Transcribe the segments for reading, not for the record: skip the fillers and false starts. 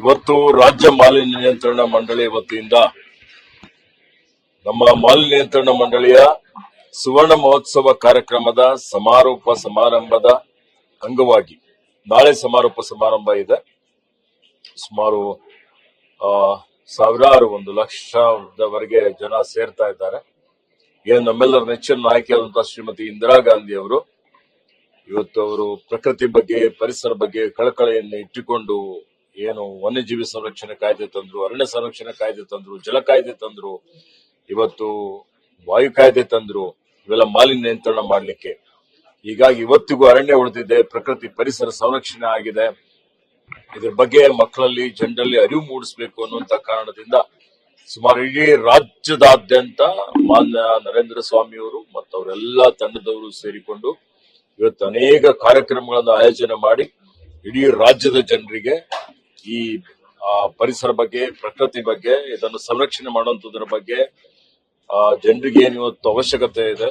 ಇವತ್ತು ರಾಜ್ಯ ಮಾಲಿನ್ಯ ನಿಯಂತ್ರಣ ಮಂಡಳಿ ವತಿಯಿಂದ ನಮ್ಮ ಮಾಲಿನ್ಯ ನಿಯಂತ್ರಣ ಮಂಡಳಿಯ ಸುವರ್ಣ ಮಹೋತ್ಸವ ಕಾರ್ಯಕ್ರಮದ ಸಮಾರೋಪ ಸಮಾರಂಭದ ಅಂಗವಾಗಿ ನಾಳೆ ಸಮಾರೋಪ ಸಮಾರಂಭ ಇದೆ. ಸುಮಾರು ಸಾವಿರಾರು 1,00,000ದವರೆಗೆ ಜನ ಸೇರ್ತಾ ಇದ್ದಾರೆ. ಏನು ನಮ್ಮೆಲ್ಲರ ನೆಚ್ಚಿನ ನಾಯಕಿಯಾದಂತಹ ಶ್ರೀಮತಿ ಇಂದಿರಾ ಗಾಂಧಿ ಅವರು ಇವತ್ತು ಅವರು ಪ್ರಕೃತಿ ಬಗ್ಗೆ ಪರಿಸರ ಬಗ್ಗೆ ಕಳಕಳಿಯನ್ನು ಇಟ್ಟುಕೊಂಡು ಏನು ವನ್ಯಜೀವಿ ಸಂರಕ್ಷಣೆ ಕಾಯ್ದೆ ತಂದ್ರು, ಅರಣ್ಯ ಸಂರಕ್ಷಣೆ ಕಾಯ್ದೆ ತಂದ್ರು, ಜಲ ಕಾಯ್ದೆ ತಂದ್ರು, ಇವತ್ತು ವಾಯು ಕಾಯ್ದೆ ತಂದ್ರು, ಇವೆಲ್ಲ ಮಾಲಿನ್ಯ ನಿಯಂತ್ರಣ ಮಾಡ್ಲಿಕ್ಕೆ. ಹೀಗಾಗಿ ಇವತ್ತಿಗೂ ಅರಣ್ಯ ಉಳಿದಿದೆ, ಪ್ರಕೃತಿ ಪರಿಸರ ಸಂರಕ್ಷಣೆ ಆಗಿದೆ. ಇದ್ರ ಬಗ್ಗೆ ಮಕ್ಕಳಲ್ಲಿ ಜನರಲ್ಲಿ ಅರಿವು ಮೂಡಿಸಬೇಕು ಅನ್ನುವಂತ ಕಾರಣದಿಂದ ಸುಮಾರು ಇಡೀ ರಾಜ್ಯದಾದ್ಯಂತ ಮಾನ್ಯ ನರೇಂದ್ರ ಸ್ವಾಮಿ ಅವರು ಮತ್ತು ಅವರೆಲ್ಲ ತಂಡದವರು ಸೇರಿಕೊಂಡು ಇವತ್ತು ಅನೇಕ ಕಾರ್ಯಕ್ರಮಗಳನ್ನು ಆಯೋಜನೆ ಮಾಡಿ ಇಡೀ ರಾಜ್ಯದ ಜನರಿಗೆ ಈ ಪರಿಸರ ಬಗ್ಗೆ ಪ್ರಕೃತಿ ಬಗ್ಗೆ ಇದನ್ನು ಸಂರಕ್ಷಣೆ ಮಾಡುವಂತದ್ರ ಬಗ್ಗೆ ಜನರಿಗೆ ಏನು ಇವತ್ತು ಅವಶ್ಯಕತೆ ಇದೆ,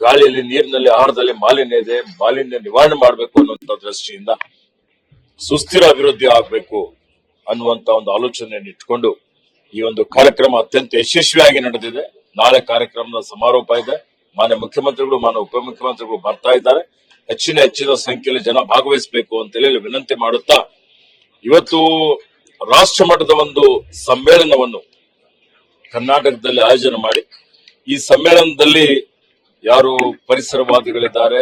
ಗಾಳಿಯಲ್ಲಿ ನೀರಿನಲ್ಲಿ ಆಹಾರದಲ್ಲಿ ಮಾಲಿನ್ಯ ಇದೆ, ಮಾಲಿನ್ಯ ನಿವಾರಣೆ ಮಾಡಬೇಕು ಅನ್ನುವಂತ ದೃಷ್ಟಿಯಿಂದ ಸುಸ್ಥಿರ ಅಭಿವೃದ್ಧಿ ಆಗಬೇಕು ಅನ್ನುವಂತ ಒಂದು ಆಲೋಚನೆಯನ್ನು ಇಟ್ಕೊಂಡು ಈ ಒಂದು ಕಾರ್ಯಕ್ರಮ ಅತ್ಯಂತ ಯಶಸ್ವಿಯಾಗಿ ನಡೆದಿದೆ. ನಾಳೆ ಕಾರ್ಯಕ್ರಮದ ಸಮಾರೋಪ ಇದೆ. ಮಾನ್ಯ ಮುಖ್ಯಮಂತ್ರಿಗಳು ಮಾನ್ಯ ಉಪಮುಖ್ಯಮಂತ್ರಿಗಳು ಬರ್ತಾ ಇದ್ದಾರೆ. ಹೆಚ್ಚಿನ ಸಂಖ್ಯೆಯಲ್ಲಿ ಜನ ಭಾಗವಹಿಸಬೇಕು ಅಂತ ಹೇಳಿ ವಿನಂತಿ ಮಾಡುತ್ತಾ ಇವತ್ತು ರಾಷ್ಟ್ರ ಮಟ್ಟದ ಒಂದು ಸಮ್ಮೇಳನವನ್ನು ಕರ್ನಾಟಕದಲ್ಲಿ ಆಯೋಜನೆ ಮಾಡಿ ಈ ಸಮ್ಮೇಳನದಲ್ಲಿ ಯಾರು ಪರಿಸರವಾದಿಗಳಿದ್ದಾರೆ,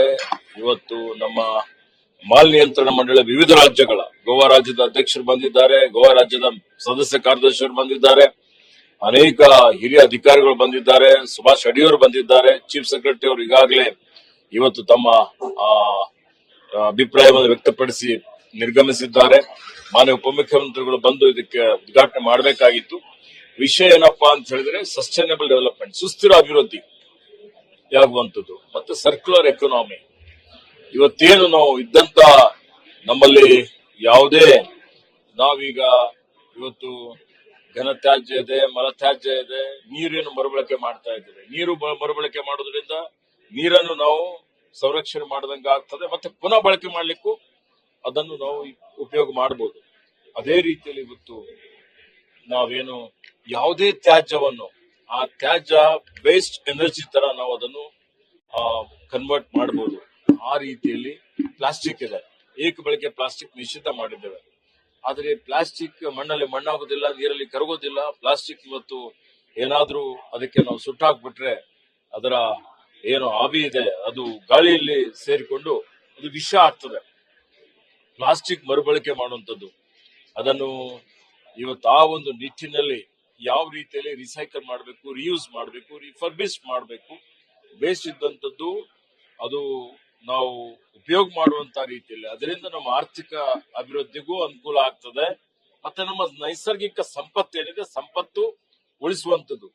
ಇವತ್ತು ನಮ್ಮ ಮಾಲಿನ್ಯ ನಿಯಂತ್ರಣ ಮಂಡಳಿಯ ವಿವಿಧ ರಾಜ್ಯಗಳ ಗೋವಾ ರಾಜ್ಯದ ಅಧ್ಯಕ್ಷರು ಬಂದಿದ್ದಾರೆ, ಗೋವಾ ರಾಜ್ಯದ ಸದಸ್ಯ ಕಾರ್ಯದರ್ಶಿಯರು ಬಂದಿದ್ದಾರೆ, ಅನೇಕ ಹಿರಿಯ ಅಧಿಕಾರಿಗಳು ಬಂದಿದ್ದಾರೆ, ಸುಭಾಷ್ ಅಡಿಯವರು ಬಂದಿದ್ದಾರೆ, ಚೀಫ್ ಸೆಕ್ರೆಟರಿ ಅವರು ಈಗಾಗಲೇ ಇವತ್ತು ತಮ್ಮ ಅಭಿಪ್ರಾಯವನ್ನು ವ್ಯಕ್ತಪಡಿಸಿ ನಿರ್ಗಮಿಸಿದ್ದಾರೆ. ಮಾನ್ಯ ಉಪಮುಖ್ಯಮಂತ್ರಿಗಳು ಬಂದು ಇದಕ್ಕೆ ಉದ್ಘಾಟನೆ ಮಾಡಬೇಕಾಗಿತ್ತು. ವಿಷಯ ಏನಪ್ಪಾ ಅಂತ ಹೇಳಿದ್ರೆ ಸಸ್ಟೈನಬಲ್ ಡೆವಲಪ್ಮೆಂಟ್, ಸುಸ್ಥಿರ ಅಭಿವೃದ್ಧಿ ಆಗುವಂಥದ್ದು ಮತ್ತೆ ಸರ್ಕ್ಯುಲರ್ ಎಕಾನಮಿ. ಇವತ್ತೇನು ನಾವು ಇದ್ದಂತ ನಮ್ಮಲ್ಲಿ ಯಾವುದೇ ನಾವೀಗ ಇವತ್ತು ಘನತ್ಯಾಜ್ಯ ಇದೆ, ಮಲತ್ಯಾಜ್ಯ ಇದೆ, ನೀರೇನು ಮರುಬಳಕೆ ಮಾಡ್ತಾ ಇದ್ದೇವೆ. ನೀರು ಮರುಬಳಕೆ ಮಾಡೋದ್ರಿಂದ ನೀರನ್ನು ನಾವು ಸಂರಕ್ಷಣೆ ಮಾಡದಂಗ ಆಗ್ತದೆ, ಮತ್ತೆ ಪುನಃ ಬಳಕೆ ಮಾಡ್ಲಿಕ್ಕೂ ಅದನ್ನು ನಾವು ಉಪಯೋಗ ಮಾಡಬಹುದು. ಅದೇ ರೀತಿಯಲ್ಲಿ ಇವತ್ತು ನಾವೇನು ಯಾವುದೇ ತ್ಯಾಜ್ಯವನ್ನು ಆ ತ್ಯಾಜ್ಯ ವೇಸ್ಟ್ ಎನರ್ಜಿ ತರ ನಾವು ಅದನ್ನು ಕನ್ವರ್ಟ್ ಮಾಡಬಹುದು. ಆ ರೀತಿಯಲ್ಲಿ ಪ್ಲಾಸ್ಟಿಕ್ ಇದೆ, ಏಕ ಬಳಕೆ ಪ್ಲಾಸ್ಟಿಕ್ ನಿಷಿದ್ಧ ಮಾಡಿದ್ದೇವೆ. ಆದ್ರೆ ಪ್ಲಾಸ್ಟಿಕ್ ಮಣ್ಣಲ್ಲಿ ಮಣ್ಣಾಗೋದಿಲ್ಲ, ನೀರಲ್ಲಿ ಕರಗೋದಿಲ್ಲ. ಪ್ಲಾಸ್ಟಿಕ್ ಇವತ್ತು ಏನಾದ್ರೂ ಅದಕ್ಕೆ ನಾವು ಸುಟ್ಟಾಕ್ಬಿಟ್ರೆ ಅದರ ಏನು ಆವಿ ಇದೆ ಅದು ಗಾಳಿಯಲ್ಲಿ ಸೇರಿಕೊಂಡು ಅದು ವಿಷ ಆಗ್ತದೆ. ಪ್ಲಾಸ್ಟಿಕ್ ಮರುಬಳಕೆ ಮಾಡುವಂತದ್ದು ಅದನ್ನು ಇವತ್ತು ಆ ಒಂದು ನಿಟ್ಟಿನಲ್ಲಿ ಯಾವ ರೀತಿಯಲ್ಲಿ ರಿಸೈಕಲ್ ಮಾಡಬೇಕು, ರಿಯೂಸ್ ಮಾಡಬೇಕು, ರಿಫರ್ಬಿಶ್ ಮಾಡಬೇಕು, ವೇಸ್ಟ್ ಇದ್ದಂಥದ್ದು ಅದು ನಾವು ಉಪಯೋಗ ಮಾಡುವಂತ ರೀತಿಯಲ್ಲಿ ಅದರಿಂದ ನಮ್ಮ ಆರ್ಥಿಕ ಅಭಿವೃದ್ಧಿಗೂ ಅನುಕೂಲ ಆಗ್ತದೆ. ಮತ್ತೆ ನಮ್ಮ ನೈಸರ್ಗಿಕ ಸಂಪತ್ತೇನಿದೆ ಸಂಪತ್ತು ಉಳಿಸುವಂತದ್ದು.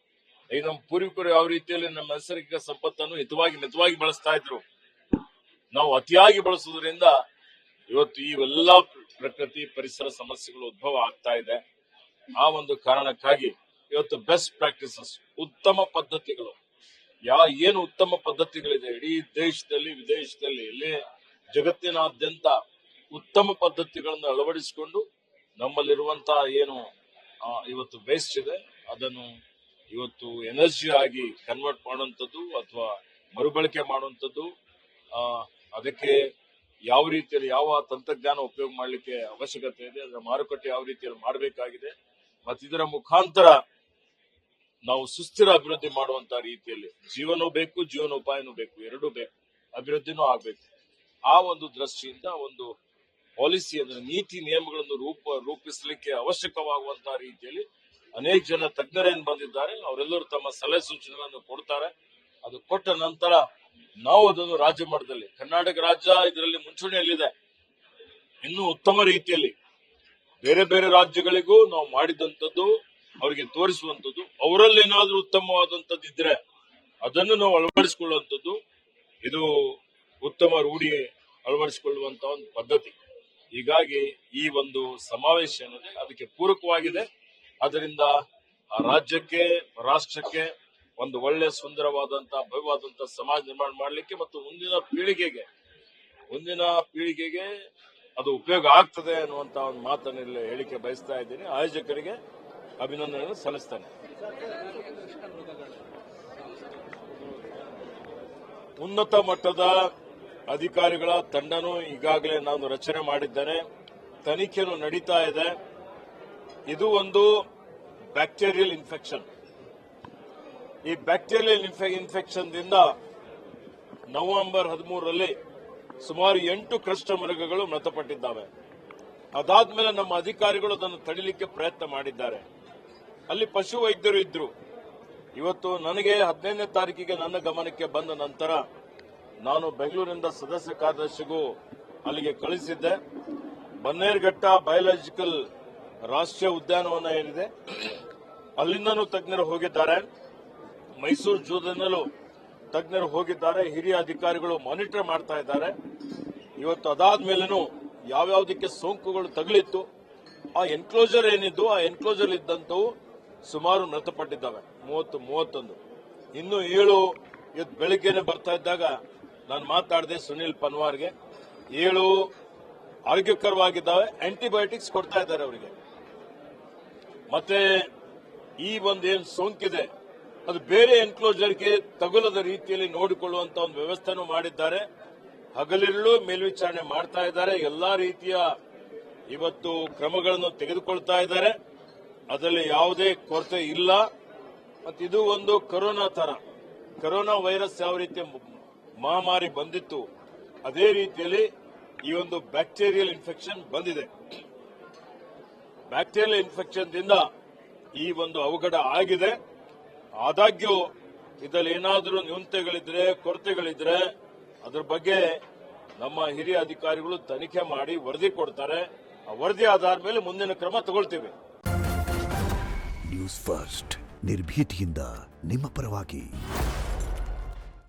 ಈಗ ನಮ್ಮ ಪೂರ್ವಿಕರು ಯಾವ ರೀತಿಯಲ್ಲಿ ನಮ್ಮ ನೈಸರ್ಗಿಕ ಸಂಪತ್ತನ್ನು ಮಿತವಾಗಿ ಬಳಸ್ತಾ ಇದ್ರು, ನಾವು ಅತಿಯಾಗಿ ಬಳಸುವುದರಿಂದ ಇವತ್ತು ಇವೆಲ್ಲ ಪ್ರಕೃತಿ ಪರಿಸರ ಸಮಸ್ಯೆಗಳು ಉದ್ಭವ ಆಗ್ತಾ ಇದೆ. ಆ ಒಂದು ಕಾರಣಕ್ಕಾಗಿ ಇವತ್ತು ಬೆಸ್ಟ್ ಪ್ರಾಕ್ಟೀಸಸ್, ಉತ್ತಮ ಪದ್ಧತಿಗಳು, ಏನು ಉತ್ತಮ ಪದ್ಧತಿಗಳಿದೆ ಇಡೀ ದೇಶದಲ್ಲಿ ವಿದೇಶದಲ್ಲಿ ಇಲ್ಲಿ ಜಗತ್ತಿನಾದ್ಯಂತ ಉತ್ತಮ ಪದ್ಧತಿಗಳನ್ನು ಅಳವಡಿಸಿಕೊಂಡು ನಮ್ಮಲ್ಲಿರುವಂತಹ ಏನು ಇವತ್ತು ವೇಸ್ಟ್ ಇದೆ ಅದನ್ನು ಇವತ್ತು ಎನರ್ಜಿ ಆಗಿ ಕನ್ವರ್ಟ್ ಮಾಡುವಂಥದ್ದು ಅಥವಾ ಮರುಬಳಕೆ ಮಾಡುವಂಥದ್ದು, ಅದಕ್ಕೆ ಯಾವ ರೀತಿಯಲ್ಲಿ ಯಾವ ತಂತ್ರಜ್ಞಾನ ಉಪಯೋಗ ಮಾಡಲಿಕ್ಕೆ ಅವಶ್ಯಕತೆ ಇದೆ, ಅದರ ಮಾರುಕಟ್ಟೆ ಯಾವ ರೀತಿಯಲ್ಲಿ ಮಾಡಬೇಕಾಗಿದೆ, ಮತ್ತು ಇದರ ಮುಖಾಂತರ ನಾವು ಸುಸ್ಥಿರ ಅಭಿವೃದ್ಧಿ ಮಾಡುವಂತ ರೀತಿಯಲ್ಲಿ ಜೀವನೂ ಬೇಕು, ಜೀವನೋಪಾಯನೂ ಬೇಕು, ಎರಡೂ ಬೇಕು, ಅಭಿವೃದ್ಧಿನೂ ಆಗ್ಬೇಕು. ಆ ಒಂದು ದೃಷ್ಟಿಯಿಂದ ಒಂದು ಪಾಲಿಸಿ ಅಂದ್ರೆ ನೀತಿ ನಿಯಮಗಳನ್ನು ರೂಪಿಸಲಿಕ್ಕೆ ಅವಶ್ಯಕವಾಗುವಂತಹ ರೀತಿಯಲ್ಲಿ ಅನೇಕ ಜನ ತಜ್ಞರೇನು ಬಂದಿದ್ದಾರೆ, ಅವರೆಲ್ಲರೂ ತಮ್ಮ ಸಲಹೆ ಸೂಚನೆಗಳನ್ನು ಕೊಡ್ತಾರೆ. ಅದು ಕೊಟ್ಟ ನಂತರ ನಾವು ಅದನ್ನು ರಾಜ್ಯ ಮಟ್ಟದಲ್ಲಿ ಕರ್ನಾಟಕ ರಾಜ್ಯ ಇದರಲ್ಲಿ ಮುಂಚೂಣಿಯಲ್ಲಿದೆ. ಇನ್ನೂ ಉತ್ತಮ ರೀತಿಯಲ್ಲಿ ಬೇರೆ ಬೇರೆ ರಾಜ್ಯಗಳಿಗೂ ನಾವು ಮಾಡಿದಂಥದ್ದು ಅವರಿಗೆ ತೋರಿಸುವಂಥದ್ದು, ಅವರಲ್ಲಿ ಏನಾದ್ರೂ ಉತ್ತಮವಾದಂಥದ್ದು ಇದ್ರೆ ಅದನ್ನು ನಾವು ಅಳವಡಿಸಿಕೊಳ್ಳುವಂಥದ್ದು, ಇದು ಉತ್ತಮ ರೂಢಿ ಅಳವಡಿಸಿಕೊಳ್ಳುವಂತಹ ಒಂದು ಪದ್ಧತಿ. ಹೀಗಾಗಿ ಈ ಒಂದು ಸಮಾವೇಶ ಏನಿದೆ ಅದಕ್ಕೆ ಪೂರಕವಾಗಿದೆ. ಅದರಿಂದ ಆ ರಾಜ್ಯಕ್ಕೆ ರಾಷ್ಟ್ರಕ್ಕೆ ಒಂದು ಒಳ್ಳೆ ಸುಂದರವಾದಂತಹ ಭವ್ಯವಾದಂತಹ ಸಮಾಜ ನಿರ್ಮಾಣ ಮಾಡಲಿಕ್ಕೆ ಮತ್ತು ಮುಂದಿನ ಪೀಳಿಗೆಗೆ ಅದು ಉಪಯೋಗ ಆಗ್ತದೆ ಅನ್ನುವಂತ ಒಂದು ಮಾತನ್ನು ಇಲ್ಲಿ ಹೇಳಿಕೆ ಬಯಸ್ತಾ ಇದ್ದೀನಿ. ಆಯೋಜಕರಿಗೆ ಅಭಿನಂದನೆಯನ್ನು ಸಲ್ಲಿಸ್ತೇನೆ. ಉನ್ನತ ಮಟ್ಟದ ಅಧಿಕಾರಿಗಳ ತಂಡನೂ ಈಗಾಗಲೇ ನಾನು ರಚನೆ ಮಾಡಿದ್ದೇನೆ. ತನಿಖೆಯನ್ನು ನಡೀತಾ ಇದೆ. ಇದು ಒಂದು ಬ್ಯಾಕ್ಟೀರಿಯಲ್ ಇನ್ಫೆಕ್ಷನ್. ಈ ಬ್ಯಾಕ್ಟೀರಿಯಲ್ ಇನ್ಫೆಕ್ಷನ್ದಿಂದ ನವೆಂಬರ್ 13ರಲ್ಲಿ ಸುಮಾರು 8 ಕೃಷ್ಣಮೃಗಗಳು ಮೃತಪಟ್ಟಿದ್ದಾವೆ. ಅದಾದ್ಮೇಲೆ ನಮ್ಮ ಅಧಿಕಾರಿಗಳು ಅದನ್ನು ತಡಿಲಿಕ್ಕೆ ಪ್ರಯತ್ನ ಮಾಡಿದ್ದಾರೆ. ಅಲ್ಲಿ ಪಶು ವೈದ್ಯರು ಇದ್ರು. ಇವತ್ತು ನನಗೆ 15ನೇ ತಾರೀಕಿಗೆ ನನ್ನ ಗಮನಕ್ಕೆ ಬಂದ ನಂತರ ನಾನು ಬೆಂಗಳೂರಿನಿಂದ ಸದಸ್ಯ ಕಾರ್ಯದರ್ಶಿಗೂ ಅಲ್ಲಿಗೆ ಕಳಿಸಿದ್ದೆ. ಬನ್ನೇರುಘಟ್ಟ ಬಯೋಲಾಜಿಕಲ್ ರಾಷ್ಟ್ರೀಯ ಉದ್ಯಾನವನ ಏನಿದೆ ಅಲ್ಲಿಂದನೂ ತಜ್ಞರು ಹೋಗಿದ್ದಾರೆ. ಮೈಸೂರು ಜೂದಲ್ಲೂ ತಜ್ಞರು ಹೋಗಿದ್ದಾರೆ. ಹಿರಿಯ ಅಧಿಕಾರಿಗಳು ಮಾನಿಟರ್ ಮಾಡ್ತಾ ಇದ್ದಾರೆ. ಇವತ್ತು ಅದಾದ್ಮೇಲೂ ಯಾವ್ಯಾವುದಕ್ಕೆ ಸೋಂಕುಗಳು ತಗುಲಿತ್ತು ಆ ಎನ್ಕ್ಲೋಜರ್ ಏನಿದ್ದು ಆ ಎನ್ಕ್ಲೋಜರ್ ಇದ್ದಂತವು ಸುಮಾರು ಮೃತಪಟ್ಟಿದ್ದಾವೆ. 30-31. ಇನ್ನು 7 ಇವತ್ತು ಬೆಳಿಗ್ಗೆನೆ ಬರ್ತಾ ಇದ್ದಾಗ ನಾನು ಮಾತಾಡಿದೆ ಸುನೀಲ್ ಪನ್ವಾರ್ಗೆ. 7 ಆರೋಗ್ಯಕರವಾಗಿದ್ದಾವೆ. ಆಂಟಿಬಯೋಟಿಕ್ಸ್ ಕೊಡ್ತಾ ಇದ್ದಾರೆ ಅವರಿಗೆ. ಮತ್ತೆ ಈ ಒಂದೇನು ಸೋಂಕಿದೆ ಅದು ಬೇರೆ ಎನ್ಕ್ಲೋಜರ್ಗೆ ತಗುಲದ ರೀತಿಯಲ್ಲಿ ನೋಡಿಕೊಳ್ಳುವಂತ ಒಂದು ವ್ಯವಸ್ಥೆನೂ ಮಾಡಿದ್ದಾರೆ. ಹಗಲಿರುಳು ಮೇಲ್ವಿಚಾರಣೆ ಮಾಡ್ತಾ ಇದ್ದಾರೆ. ಎಲ್ಲಾ ರೀತಿಯ ಇವತ್ತು ಕ್ರಮಗಳನ್ನು ತೆಗೆದುಕೊಳ್ತಾ ಇದ್ದಾರೆ. ಅದರಲ್ಲಿ ಯಾವುದೇ ಕೊರತೆ ಇಲ್ಲ. ಮತ್ತು ಇದು ಒಂದು ಕೊರೋನಾ ತರ, ಕೊರೋನಾ ವೈರಸ್ ಯಾವ ರೀತಿಯ ಮಹಾಮಾರಿ ಬಂದಿತ್ತು ಅದೇ ರೀತಿಯಲ್ಲಿ ಈ ಒಂದು ಬ್ಯಾಕ್ಟೀರಿಯಲ್ ಇನ್ಫೆಕ್ಷನ್ ಬಂದಿದೆ. ಬ್ಯಾಕ್ಟೀರಿಯಲ್ ಇನ್ಫೆಕ್ಷನ್ದಿಂದ ಈ ಒಂದು ಅವಘಡ ಆಗಿದೆ. ಆದಾಗ್ಯೂ ಇದರಲ್ಲಿ ಏನಾದರೂ ನ್ಯೂನತೆಗಳಿದ್ರೆ ಕೊರತೆಗಳಿದ್ರೆ ಅದರ ಬಗ್ಗೆ ನಮ್ಮ ಹಿರಿಯ ಅಧಿಕಾರಿಗಳು ತನಿಖೆ ಮಾಡಿ ವರದಿ ಕೊಡ್ತಾರೆ. ಆ ವರದಿ ಆಧಾರ ಮೇಲೆ ಮುಂದಿನ ಕ್ರಮ ತಗೊಳ್ತೀವಿ. ನ್ಯೂಸ್ ಫಸ್ಟ್ ನಿರ್ಭೀತಿಯಿಂದ ನಿಮ್ಮ ಪರವಾಗಿ.